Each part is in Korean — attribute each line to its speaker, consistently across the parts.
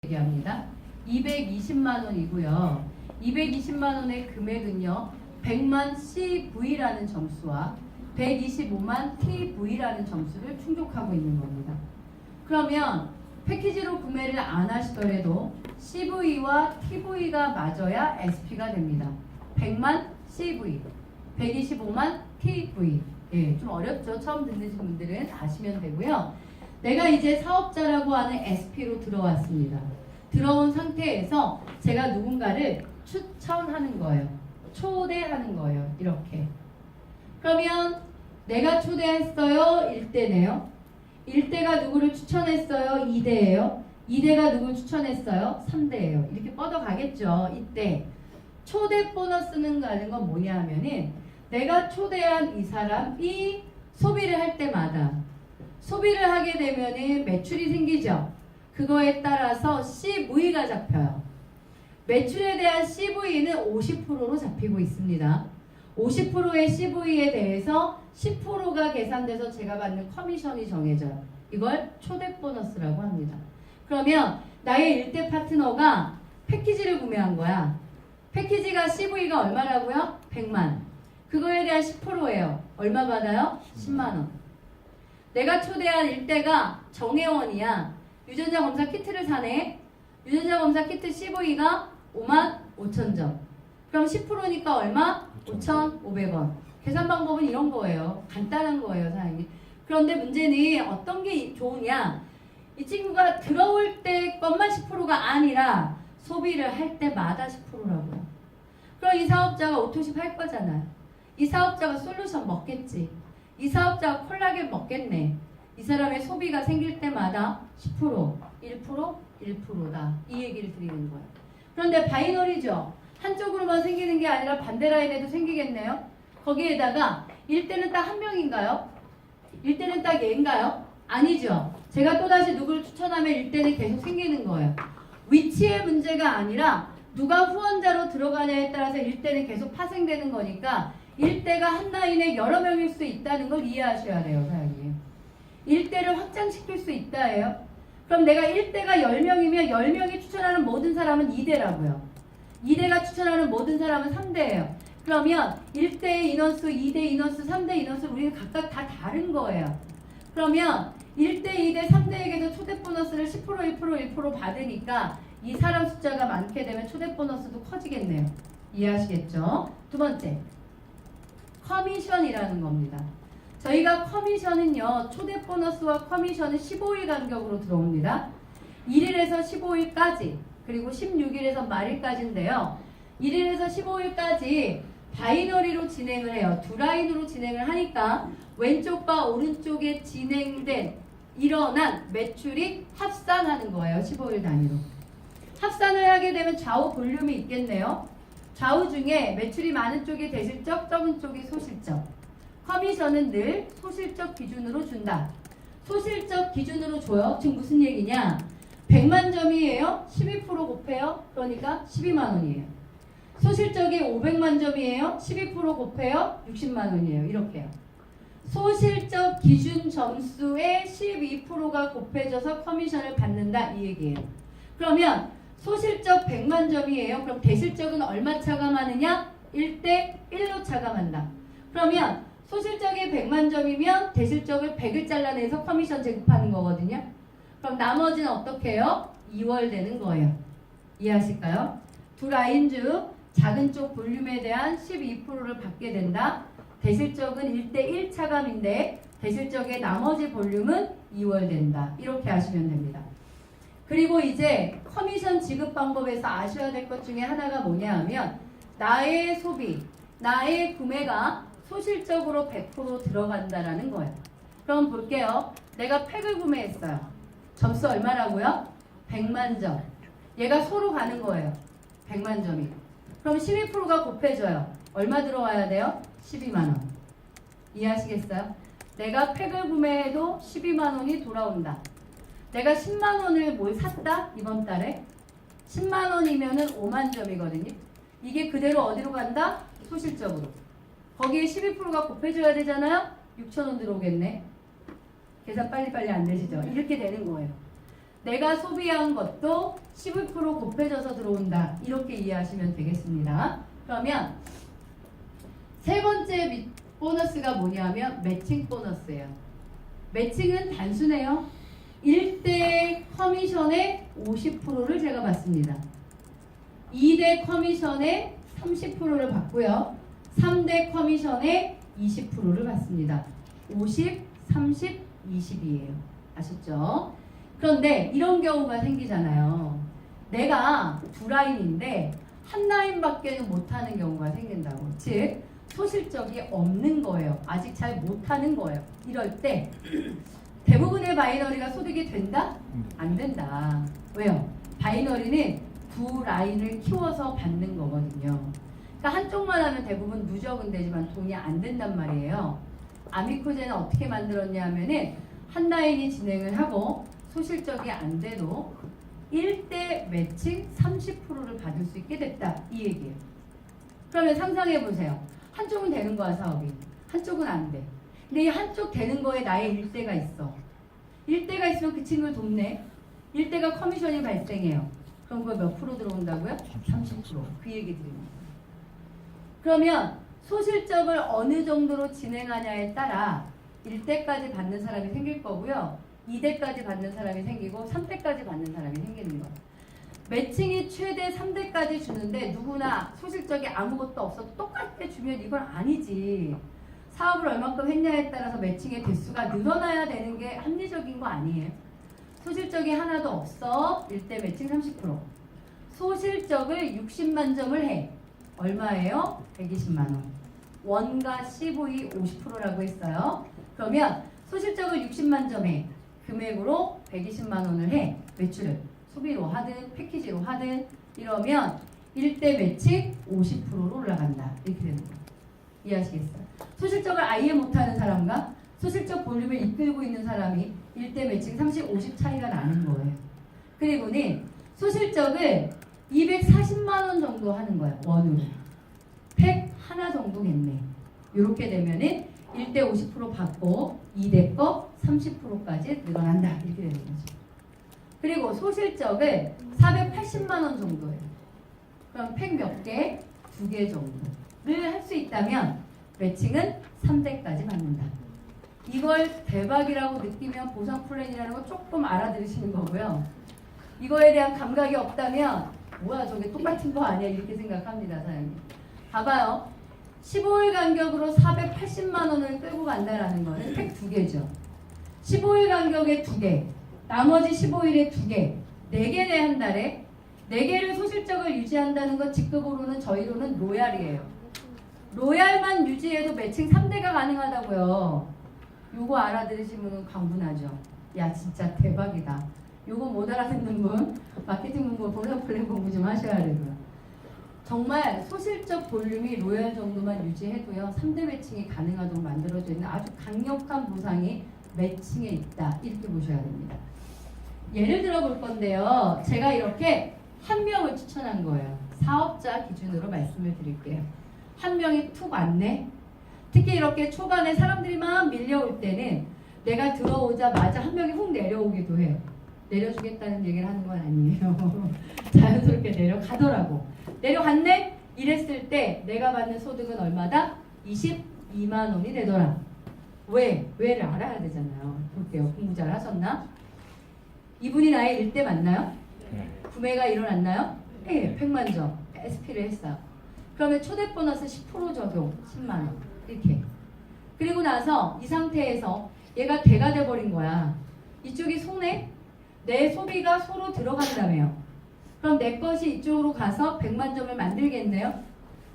Speaker 1: 얘기합니다. 220만 원이고요. 220만 원의 금액은요. 100만 CV라는 점수와 125만 TV라는 점수를 충족하고 있는 겁니다. 그러면 패키지로 구매를 안 하시더라도 CV와 TV가 맞아야 SP가 됩니다. 100만 CV, 125만 TV. 예, 좀 어렵죠. 처음 듣는 분들은 아시면 되고요. 내가 이제 사업자라고 하는 SP로 들어왔습니다. 들어온 상태에서 제가 누군가를 추천하는 거예요. 초대하는 거예요. 이렇게. 그러면 내가 초대했어요. 1대네요. 1대가 누구를 추천했어요. 2대예요. 2대가 누구를 추천했어요. 3대예요. 이렇게 뻗어가겠죠. 이때 초대 보너스는 가는 건 뭐냐 하면은 내가 초대한 이 사람이 소비를 할 때마다 소비를 하게 되면은 매출이 생기죠. 그거에 따라서 CV가 잡혀요. 매출에 대한 CV는 50%로 잡히고 있습니다. 50%의 CV에 대해서 10%가 계산돼서 제가 받는 커미션이 정해져요. 이걸 초대 보너스라고 합니다. 그러면 나의 1대 파트너가 패키지를 구매한 거야. 패키지가 CV가 얼마라고요? 100만. 그거에 대한 10%예요. 얼마 받아요? 10만 원. 내가 초대한 1대가 정혜원이야. 유전자 검사 키트를 사네. 유전자 검사 키트 CV가 5만 5천 점. 그럼 10%니까 얼마? 5,500원. 계산 방법은 이런 거예요. 간단한 거예요, 사장님. 그런데 문제는 어떤 게 좋으냐? 이 친구가 들어올 때 것만 10%가 아니라 소비를 할 때마다 10%라고요. 그럼 이 사업자가 오토십 할 거잖아요. 이 사업자가 솔루션 먹겠지. 이 사업자가 콜라겐 먹겠네. 이 사람의 소비가 생길 때마다 10%, 1%, 1%다. 이 얘기를 드리는 거예요. 그런데 바이너리죠. 한쪽으로만 생기는 게 아니라 반대 라인에도 생기겠네요. 거기에다가 1대는 딱 한 명인가요? 1대는 딱 얘인가요? 아니죠. 제가 또다시 누구를 추천하면 1대는 계속 생기는 거예요. 위치의 문제가 아니라 누가 후원자로 들어가냐에 따라서 1대는 계속 파생되는 거니까 1대가 한 라인에 여러 명일 수 있다는 걸 이해하셔야 돼요, 사장님. 1대를 확장시킬 수 있다예요. 그럼 내가 1대가 10명이면 10명이 추천하는 모든 사람은 2대라고요. 2대가 추천하는 모든 사람은 3대예요. 그러면 1대의 인원수, 2대 인원수, 3대 인원수 우리는 각각 다 다른 거예요. 그러면 1대, 2대, 3대에게서 초대 보너스를 10%, 1%, 1% 받으니까 이 사람 숫자가 많게 되면 초대 보너스도 커지겠네요. 이해하시겠죠? 두 번째, 커미션이라는 겁니다. 저희가 커미션은요, 초대 보너스와 커미션은 15일 간격으로 들어옵니다. 1일에서 15일까지, 그리고 16일에서 말일까지인데요. 1일에서 15일까지 바이너리로 진행을 해요. 두 라인으로 진행을 하니까 왼쪽과 오른쪽에 진행된 일어난 매출이 합산하는 거예요. 15일 단위로. 합산을 하게 되면 좌우 볼륨이 있겠네요. 좌우 중에 매출이 많은 쪽이 대실적, 적은 쪽이 소실적. 커미션은 늘 소실적 기준으로 준다. 소실적 기준으로 줘요. 지금 무슨 얘기냐? 100만 점이에요. 12% 곱해요. 그러니까 12만 원이에요. 소실적이 500만 점이에요. 12% 곱해요. 60만 원이에요. 이렇게요. 소실적 기준 점수의 12%가 곱해져서 커미션을 받는다. 이 얘기예요. 그러면 소실적 100만 점이에요. 그럼 대실적은 얼마 차감하느냐? 1대 1로 차감한다. 그러면 소실적이 100만 점이면 대실적을 100을 잘라내서 커미션 제급하는 거거든요. 그럼 나머지는 어떻게 해요? 2월 되는 거예요. 이해하실까요? 두 라인 중 작은 쪽 볼륨에 대한 12%를 받게 된다. 대실적은 1대1 차감인데 대실적의 나머지 볼륨은 2월 된다. 이렇게 하시면 됩니다. 그리고 이제 커미션 지급 방법에서 아셔야 될 것 중에 하나가 뭐냐 하면 나의 소비, 나의 구매가 소실적으로 100% 들어간다라는 거예요. 그럼 볼게요. 내가 팩을 구매했어요. 점수 얼마라고요? 100만 점. 얘가 소로 가는 거예요. 100만 점이. 그럼 12%가 곱해져요. 얼마 들어와야 돼요? 12만 원. 이해하시겠어요? 내가 팩을 구매해도 12만 원이 돌아온다. 내가 10만 원을 뭘 샀다? 이번 달에. 10만 원이면은 5만 점이거든요. 이게 그대로 어디로 간다? 소실적으로. 거기에 12%가 곱해져야 되잖아요? 6천 원 들어오겠네. 계산 빨리빨리 안 되시죠? 이렇게 되는 거예요. 내가 소비한 것도 12% 곱해져서 들어온다. 이렇게 이해하시면 되겠습니다. 그러면 세 번째 보너스가 뭐냐면 매칭 보너스예요. 매칭은 단순해요. 1대 커미션의 50%를 제가 받습니다. 2대 커미션의 30%를 받고요. 3대 커미션의 20%를 받습니다. 50, 30, 20이에요. 아셨죠? 그런데 이런 경우가 생기잖아요. 내가 두 라인인데 한 라인밖에는 못하는 경우가 생긴다고. 즉 소실적이 없는 거예요. 아직 잘 못하는 거예요. 이럴 때 대부분의 바이너리가 소득이 된다? 안 된다. 왜요? 바이너리는 두 라인을 키워서 받는 거거든요. 그러니까 한쪽만 하면 대부분 누적은 되지만 돈이 안 된단 말이에요. 아미코제는 어떻게 만들었냐 하면은 한 라인이 진행을 하고 소실적이 안 돼도 1대 매칭 30%를 받을 수 있게 됐다. 이 얘기예요. 그러면 상상해 보세요. 한쪽은 되는 거야 사업이. 한쪽은 안 돼. 근데 이 한쪽 되는 거에 나의 일대가 있어. 일대가 있으면 그 친구를 돕네. 일대가 커미션이 발생해요. 그럼 그거 몇 프로 들어온다고요? 30%. 그 얘기 드립니다. 그러면 소실적을 어느 정도로 진행하냐에 따라 1대까지 받는 사람이 생길 거고요. 2대까지 받는 사람이 생기고 3대까지 받는 사람이 생기는 거예요. 매칭이 최대 3대까지 주는데 누구나 소실적이 아무것도 없어도 똑같게 주면 이건 아니지. 사업을 얼마큼 했냐에 따라서 매칭의 대수가 늘어나야 되는 게 합리적인 거 아니에요. 소실적이 하나도 없어. 1대 매칭 30%. 소실적을 60만 점을 해. 얼마예요? 120만 원. 원가 CV 50%라고 했어요. 그러면 소실적을 60만 점에 금액으로 120만 원을 해. 매출을 소비로 하든 패키지로 하든 이러면 1대 매칭 50%로 올라간다. 이렇게 되는 거예요. 이해하시겠어요? 소실적을 아예 못하는 사람과 소실적 볼륨을 이끌고 있는 사람이 1대 매칭 30, 50 차이가 나는 거예요. 그리고는 소실적을 240만 원 정도 하는 거예요. 원으로. 팩 하나 정도겠네. 이렇게 되면은 1대 50% 받고 2대 거 30%까지 늘어난다. 이렇게 되는 거죠. 그리고 소실적을 480만 원 정도예요. 그럼 팩 몇 개? 2개 정도를 할 수 있다면 매칭은 3대까지 받는다. 이걸 대박이라고 느끼면 보상 플랜이라는 거 조금 알아들으시는 거고요. 이거에 대한 감각이 없다면 뭐야 저게 똑같은 거 아니야 이렇게 생각합니다. 사장님. 봐봐요. 15일 간격으로 480만 원을 끌고 간다라는 거는 팩 2개죠. 15일 간격에 2개, 나머지 15일에 2개, 4개네 한 달에 4개를 소실적을 유지한다는 건 직급으로는 저희로는 로얄이에요. 로얄만 유지해도 매칭 3대가 가능하다고요. 요거 알아들으신 분은 광분하죠. 야 진짜 대박이다. 요거 못 알아듣는 분 마케팅 공부, 보상 플랜 공부 좀 하셔야 되고요. 정말 소실적 볼륨이 로얄 정도만 유지해도요 3대 매칭이 가능하도록 만들어져 있는 아주 강력한 보상이 매칭에 있다. 이렇게 보셔야 됩니다. 예를 들어 볼 건데요. 제가 이렇게 한 명을 추천한 거예요. 사업자 기준으로 말씀을 드릴게요. 한 명이 툭 왔네. 특히 이렇게 초반에 사람들이 막 밀려올 때는 내가 들어오자마자 한 명이 훅 내려오기도 해요. 내려주겠다는 얘기를 하는 건 아니에요. 자연스럽게 내려가더라고. 내려갔네? 이랬을 때 내가 받는 소득은 얼마다? 22만 원이 되더라. 왜? 왜를 알아야 되잖아요. 볼게요. 공부 잘 하셨나? 이분이 나의 일대 맞나요?
Speaker 2: 네.
Speaker 1: 구매가 일어났나요? 네. 100만 점. SP를 했어요. 그러면 초대 보너스 10% 적용 10만 원. 이렇게. 그리고 나서 이 상태에서 얘가 대가 돼버린 거야. 이쪽이 손해? 내 소비가 소로 들어간다며요. 그럼 내 것이 이쪽으로 가서 100만 점을 만들겠네요.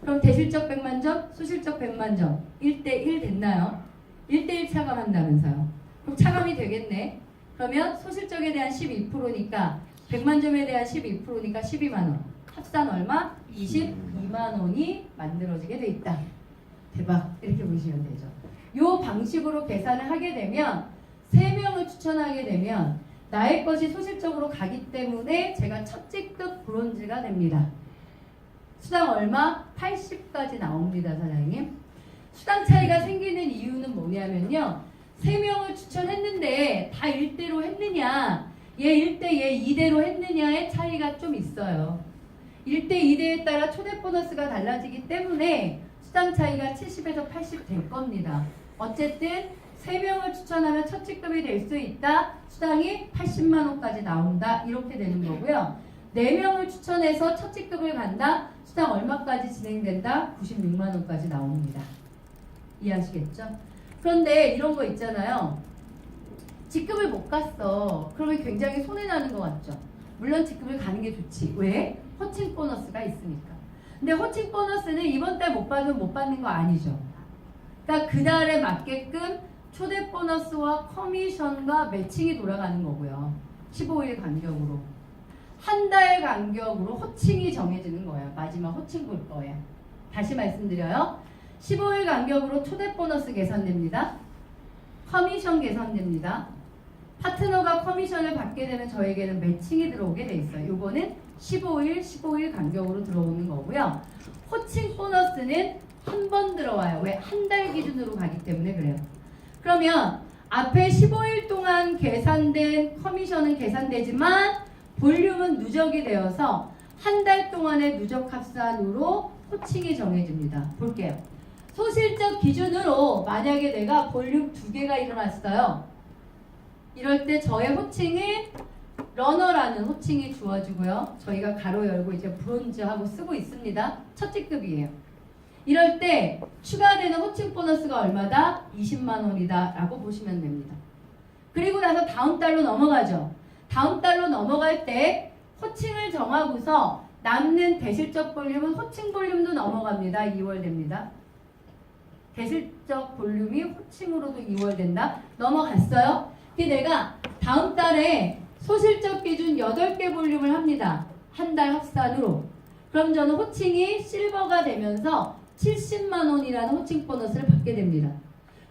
Speaker 1: 그럼 대실적 100만 점, 소실적 100만 점. 1대1 됐나요? 1대1 차감한다면서요. 그럼 차감이 되겠네. 그러면 소실적에 대한 12%니까 100만 점에 대한 12%니까 12만 원. 합산 얼마? 22만 원이 만들어지게 돼 있다. 대박. 이렇게 보시면 되죠. 이 방식으로 계산을 하게 되면 3명을 추천하게 되면 나의 것이 소실적으로 가기 때문에 제가 첫 직급 브론즈가 됩니다. 수당 얼마? 80까지 나옵니다. 사장님. 수당 차이가 생기는 이유는 뭐냐면요. 3명을 추천했는데 다 1대로 했느냐 얘 1대 얘 2대로 했느냐의 차이가 좀 있어요. 1대 2대에 따라 초대 보너스가 달라지기 때문에 수당 차이가 70에서 80 될 겁니다. 어쨌든 3명을 추천하면 첫 직급이 될 수 있다. 수당이 80만 원까지 나온다. 이렇게 되는 거고요. 4명을 추천해서 첫 직급을 간다. 수당 얼마까지 진행된다? 96만 원까지 나옵니다. 이해하시겠죠? 그런데 이런 거 있잖아요. 직급을 못 갔어. 그러면 굉장히 손해나는 것 같죠? 물론 직급을 가는 게 좋지. 왜? 호칭 보너스가 있으니까. 근데 호칭 보너스는 이번 달 못 받으면 못 받는 거 아니죠. 그러니까 그 달에 맞게끔 초대 보너스와 커미션과 매칭이 돌아가는 거고요. 15일 간격으로. 한 달 간격으로 호칭이 정해지는 거예요. 마지막 호칭 볼 거예요. 다시 말씀드려요. 15일 간격으로 초대 보너스 계산됩니다. 커미션 계산됩니다. 파트너가 커미션을 받게 되면 저에게는 매칭이 들어오게 돼 있어요. 요거는 15일 간격으로 들어오는 거고요. 호칭 보너스는 한 번 들어와요. 왜? 한 달 기준으로 가기 때문에 그래요. 그러면 앞에 15일 동안 계산된 커미션은 계산되지만 볼륨은 누적이 되어서 한 달 동안의 누적 합산으로 호칭이 정해집니다. 볼게요. 소실적 기준으로 만약에 내가 볼륨 2개가 일어났어요. 이럴 때 저의 호칭은 러너라는 호칭이 주어지고요. 저희가 가로 열고 이제 브론즈하고 쓰고 있습니다. 첫 직급이에요. 이럴 때 추가되는 호칭 보너스가 얼마다? 20만 원이다 라고 보시면 됩니다. 그리고 나서 다음 달로 넘어가죠. 다음 달로 넘어갈 때 호칭을 정하고서 남는 대실적 볼륨은 호칭 볼륨도 넘어갑니다. 2월 됩니다. 대실적 볼륨이 호칭으로도 2월 된다. 넘어갔어요. 근데 내가 다음 달에 소실적 기준 8개 볼륨을 합니다. 한 달 합산으로. 그럼 저는 호칭이 실버가 되면서 70만 원이라는 호칭 보너스를 받게 됩니다.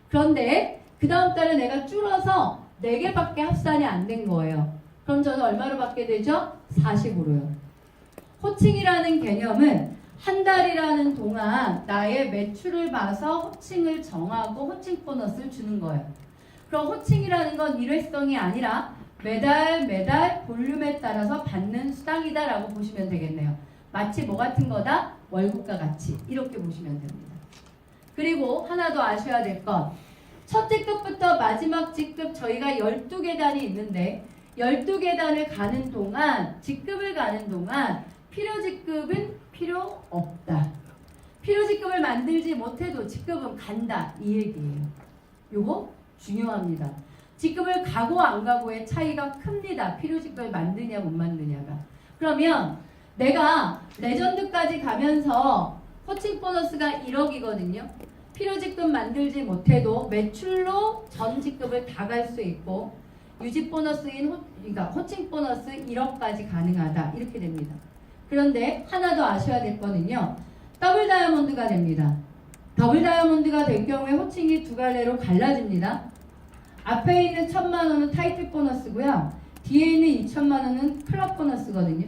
Speaker 1: 그런데 그 다음 달에 내가 줄어서 4개밖에 합산이 안 된 거예요. 그럼 저는 얼마로 받게 되죠? 40으로요. 호칭이라는 개념은 한 달이라는 동안 나의 매출을 봐서 호칭을 정하고 호칭 보너스를 주는 거예요. 그럼 호칭이라는 건 일회성이 아니라 매달 볼륨에 따라서 받는 수당이다 라고 보시면 되겠네요. 마치 뭐 같은 거다? 월급과 같이 이렇게 보시면 됩니다. 그리고 하나 더 아셔야 될 건 첫 직급부터 마지막 직급 저희가 12계단이 있는데 12계단을 가는 동안 직급을 가는 동안 필요 직급은 필요 없다. 필요 직급을 만들지 못해도 직급은 간다 이 얘기예요. 요거 중요합니다. 직급을 가고 안 가고의 차이가 큽니다. 필요 직급을 만드냐 못 만드냐가. 그러면 내가 레전드까지 가면서 호칭 보너스가 1억이거든요. 필요 직급 만들지 못해도 매출로 전 직급을 다 갈 수 있고 유지 보너스인 그러니까 호칭 보너스 1억까지 가능하다. 이렇게 됩니다. 그런데 하나 더 아셔야 될 거는요. 더블 다이아몬드가 됩니다. 더블 다이아몬드가 될 경우에 호칭이 두 갈래로 갈라집니다. 앞에 있는 1,000만 원은 타이틀 보너스고요. 뒤에 있는 2,000만 원은 클럽 보너스거든요.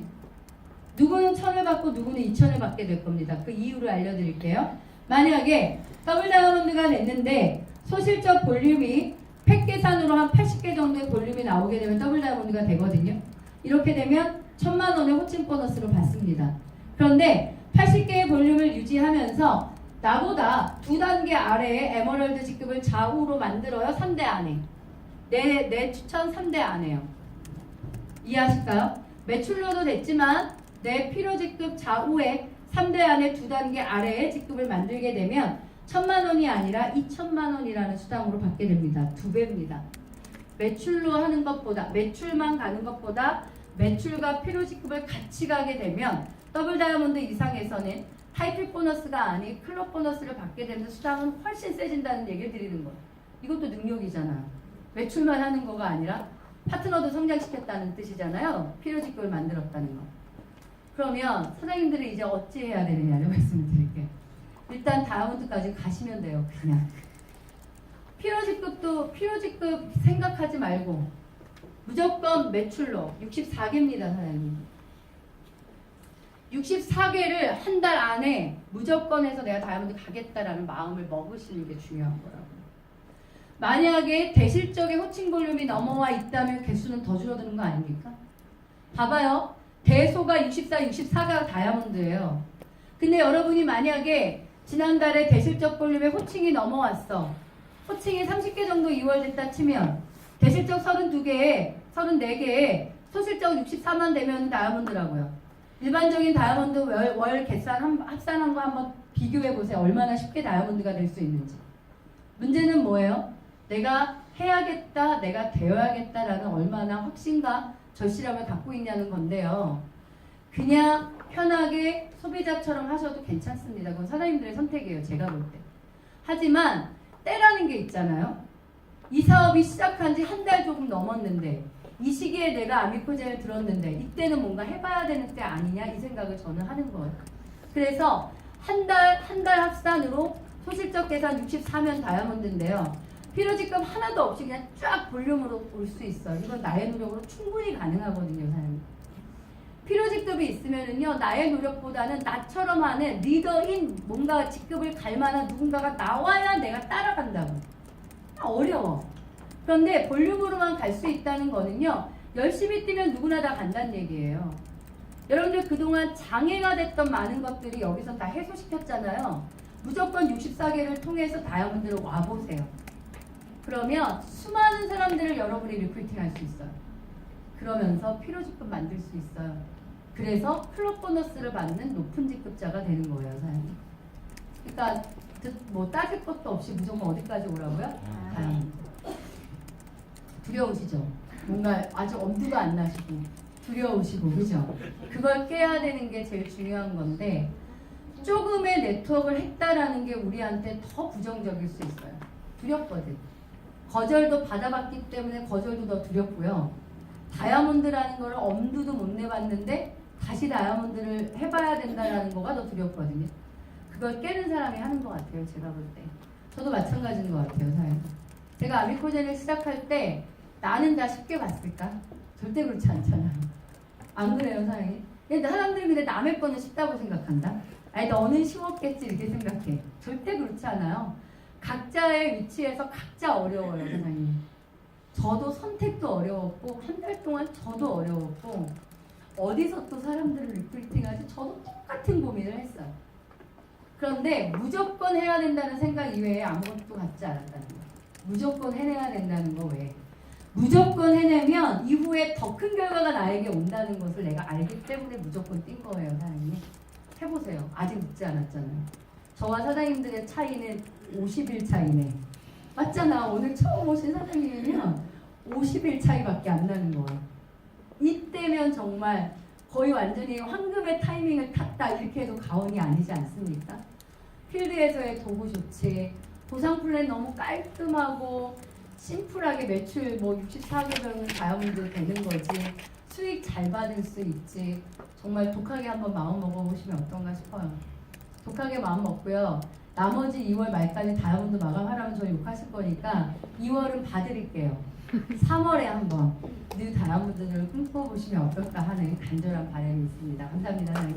Speaker 1: 누구는 1,000을 받고 누구는 2,000을 받게 될 겁니다. 그 이유를 알려드릴게요. 만약에 더블 다이아몬드가 됐는데 소실적 볼륨이 팩 계산으로 한 80개 정도의 볼륨이 나오게 되면 더블 다이아몬드가 되거든요. 이렇게 되면 1,000만 원의 호칭 보너스로 받습니다. 그런데 80개의 볼륨을 유지하면서 나보다 2단계 아래에 에머럴드 직급을 좌우로 만들어요. 3대 안에. 내 추천 3대 안에요. 이해하실까요? 매출로도 됐지만 내 필요 직급 좌우에 3대 안에 2단계 아래에 직급을 만들게 되면 1,000만 원이 아니라 2,000만 원이라는 수당으로 받게 됩니다. 2배입니다. 매출로 하는 것보다 매출만 가는 것보다 매출과 필요 직급을 같이 가게 되면 더블 다이아몬드 이상에서는 타이틀 보너스가 아닌 클럽 보너스를 받게 되면 수당은 훨씬 세진다는 얘기를 드리는 거예요. 이것도 능력이잖아요. 매출만 하는 거가 아니라 파트너도 성장시켰다는 뜻이잖아요. 필요 직급을 만들었다는 거. 그러면 사장님들이 이제 어찌 해야 되느냐를 말씀을 드릴게요. 일단 다이아몬드까지 가시면 돼요. 그냥 필요 직급도 필요 직급 생각하지 말고 무조건 매출로 64개입니다. 사장님 64개를 한 달 안에 무조건 해서 내가 다이아몬드 가겠다라는 마음을 먹으시는 게 중요한 거라고요. 만약에 대실적의 호칭 볼륨이 넘어와 있다면 개수는 더 줄어드는 거 아닙니까? 봐봐요. 대소가 64, 64가 다이아몬드예요. 근데 여러분이 만약에 지난달에 대실적 볼륨에 호칭이 넘어왔어. 호칭이 30개 정도 2월 됐다 치면 대실적 32개에 34개에 소실적 64만 되면 다이아몬드라고요. 일반적인 다이아몬드 월 계산 합산한 거 한번 비교해 보세요. 얼마나 쉽게 다이아몬드가 될 수 있는지. 문제는 뭐예요? 내가 해야겠다, 내가 되어야겠다라는 얼마나 확신과 절실함을 갖고 있냐는 건데요. 그냥 편하게 소비자처럼 하셔도 괜찮습니다. 그건 사장님들의 선택이에요. 제가 볼 때. 하지만 때라는 게 있잖아요. 이 사업이 시작한 지 한 달 조금 넘었는데 이 시기에 내가 아미코젠을 들었는데 이때는 뭔가 해봐야 되는 때 아니냐 이 생각을 저는 하는 거예요. 그래서 한 달 합산으로 소실적 계산 64면 다이아몬드인데요. 필요지급 하나도 없이 그냥 쫙 볼륨으로 올 수 있어요. 이건 나의 노력으로 충분히 가능하거든요, 사장님. 필요직급이 있으면은요, 나의 노력보다는 나처럼 하는 리더인 뭔가 직급을 갈 만한 누군가가 나와야 내가 따라간다고. 어려워. 그런데 볼륨으로만 갈 수 있다는 거는요, 열심히 뛰면 누구나 다 간다는 얘기예요. 여러분들 그동안 장애가 됐던 많은 것들이 여기서 다 해소시켰잖아요. 무조건 64개를 통해서 다이아몬드로 와보세요. 그러면 수많은 사람들을 여러분이 리크루팅 할 수 있어요. 그러면서 필요직급 만들 수 있어요. 그래서 클럽 보너스를 받는 높은 직급자가 되는 거예요, 사장님. 그러니까 뭐 따질 것도 없이 무조건 어디까지 오라고요? 다이아몬드. 두려우시죠? 뭔가 아주 엄두가 안 나시고 두려우시고 그죠? 그걸 깨야 되는 게 제일 중요한 건데 조금의 네트워크를 했다라는 게 우리한테 더 부정적일 수 있어요. 두렵거든. 거절도 받아봤기 때문에 거절도 더 두렵고요. 다이아몬드라는 걸 엄두도 못 내봤는데 다시 다이아몬드를 해봐야 된다는 거가 더 두렵거든요. 그걸 깨는 사람이 하는 것 같아요. 제가 볼 때. 저도 마찬가지인 것 같아요. 사장님. 제가 아미코젠을 시작할 때 나는 다 쉽게 봤을까? 절대 그렇지 않잖아요. 안 그래요, 사장님? 근데 사람들이 근데 남의 거는 쉽다고 생각한다? 아니 너는 쉬웠겠지 이렇게 생각해. 절대 그렇지 않아요. 각자의 위치에서 각자 어려워요, 사장님. 저도 선택도 어려웠고 한 달 동안 저도 어려웠고 어디서 또 사람들을 리크루팅하지 저도 똑같은 고민을 했어요. 그런데 무조건 해야 된다는 생각 이외에 아무것도 갖지 않았다는 거예요. 무조건 해내야 된다는 거 외에. 무조건 해내면 이후에 더 큰 결과가 나에게 온다는 것을 내가 알기 때문에 무조건 뛴 거예요, 사장님. 해보세요. 아직 늦지 않았잖아요. 저와 사장님들의 차이는 50일 차이네. 맞잖아. 오늘 처음 오신 사장님이면 50일 차이밖에 안 나는 거예요. 이때면 정말 거의 완전히 황금의 타이밍을 탔다 이렇게 해도 과언이 아니지 않습니까? 필드에서의 도구 조치, 보상 플랜 너무 깔끔하고 심플하게 매출 뭐 64개면 다이아몬드 되는 거지. 수익 잘 받을 수 있지. 정말 독하게 한번 마음 먹어보시면 어떤가 싶어요. 독하게 마음 먹고요. 나머지 2월 말까지 다이아몬드 마감하라면 저 욕하실 거니까 2월은 봐드릴게요. 3월에 한번 늘 다이아몬드를 꿈꿔보시면 어떨까 하는 간절한 바람이 있습니다. 감사합니다, 사장님.